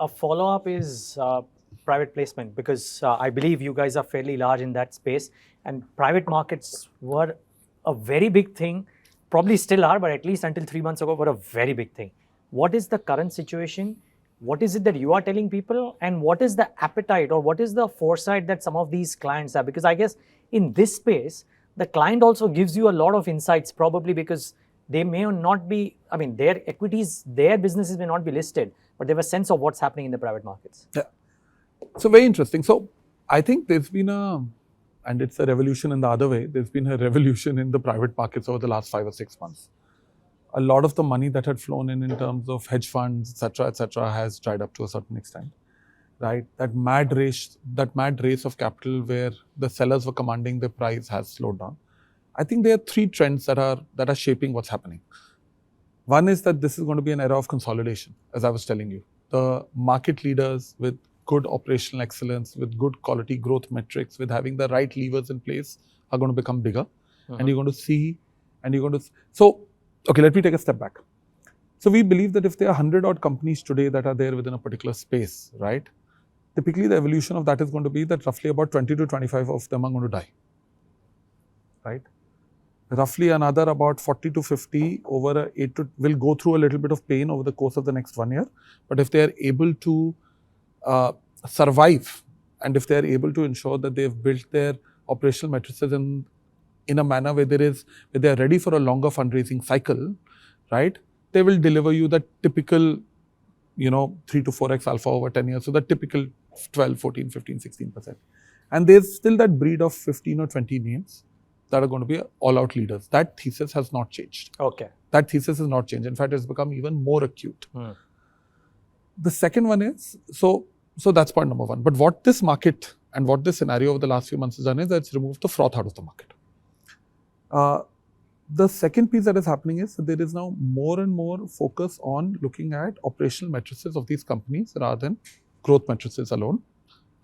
a follow-up is private placement, because I believe you guys are fairly large in that space, and private markets were a very big thing, probably still are, but at least until 3 months ago were a very big thing. What is the current situation? What is it that you are telling people, and what is the appetite or what is the foresight that some of these clients have? Because I guess in this space, the client also gives you a lot of insights, probably because they may not be, I mean, their equities, their businesses may not be listed, but they have a sense of what's happening in the private markets. Yeah. So very interesting. So I think there's been and it's a revolution in the other way, there's been a revolution in the private markets over the last 5 or 6 months. A lot of the money that had flown in terms of hedge funds, etc., has dried up to a certain extent, right? That mad race of capital where the sellers were commanding the price has slowed down. I think there are 3 trends that are shaping what's happening. One is that this is going to be an era of consolidation, as I was telling you. The market leaders with good operational excellence, with good quality growth metrics, with having the right levers in place are going to become bigger. And you're going to see, so, okay, let me take a step back. So we believe that if there are 100 odd companies today that are there within a particular space, right? Typically the evolution of that is going to be that roughly about 20 to 25 of them are going to die, right? Roughly another about 40 to 50 over will go through a little bit of pain over the course of the next 1 year. But if they are able to survive, and if they are able to ensure that they have built their operational matrices in a manner where they are ready for a longer fundraising cycle, right? They will deliver you that typical, 3 to 4x alpha over 10 years. So that typical 12, 14, 15, 16%. And there's still that breed of 15 or 20 names that are going to be all-out leaders. That thesis has not changed. Okay. That thesis has not changed. In fact, it's become even more acute. The second one is, so that's point number 1. But what this market and what this scenario over the last few months has done is that it's removed the froth out of the market. The second piece that is happening is that there is now more and more focus on looking at operational matrices of these companies rather than growth matrices alone,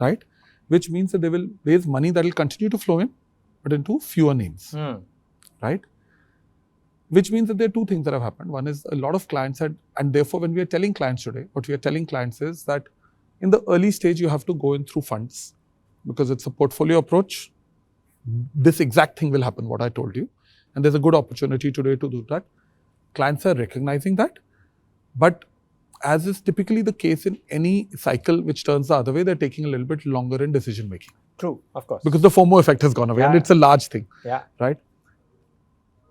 right? Which means that there is money that will continue to flow in, but into fewer names, right? Which means that there are 2 things that have happened. One is a lot of clients and therefore when we are telling clients today, what we are telling clients is that in the early stage, you have to go in through funds because it's a portfolio approach. This exact thing will happen, what I told you. And there's a good opportunity today to do that. Clients are recognizing that. But as is typically the case in any cycle which turns the other way, they're taking a little bit longer in decision making. True, of course. Because the FOMO effect has gone away and it's a large thing, right?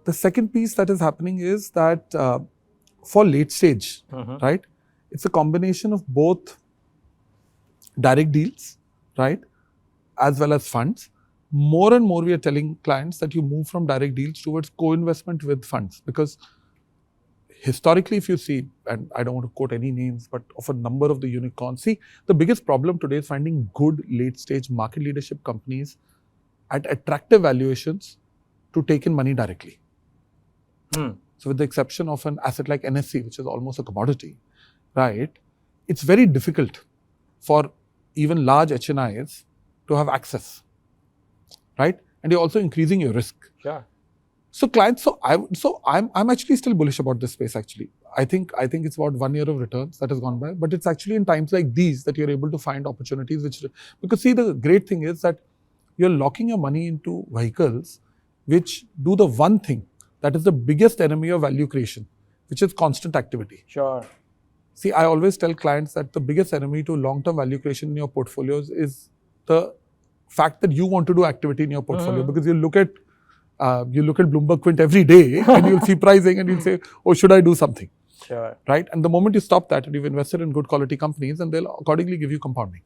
The second piece that is happening is that for late stage, right, it's a combination of both direct deals, right, as well as funds. More and more we are telling clients that you move from direct deals towards co-investment with funds, because historically if you see, and I don't want to quote any names, but of a number of the unicorns, see, the biggest problem today is finding good late stage market leadership companies at attractive valuations to take in money directly. So with the exception of an asset like NSC, which is almost a commodity, right, it's very difficult for even large HNIs to have access, right? And you're also increasing your risk. Sure. So clients, I'm actually still bullish about this space actually. I think it's about 1 year of returns that has gone by, but it's actually in times like these that you're able to find opportunities because see, the great thing is that you're locking your money into vehicles which do the one thing that is the biggest enemy of value creation, which is constant activity. Sure. See, I always tell clients that the biggest enemy to long-term value creation in your portfolios is the fact that you want to do activity in your portfolio, because you look at Bloomberg Quint every day and you'll see pricing and you'll say, oh, should I do something? Sure. Right? And the moment you stop that and you've invested in good quality companies, and they'll accordingly give you compounding.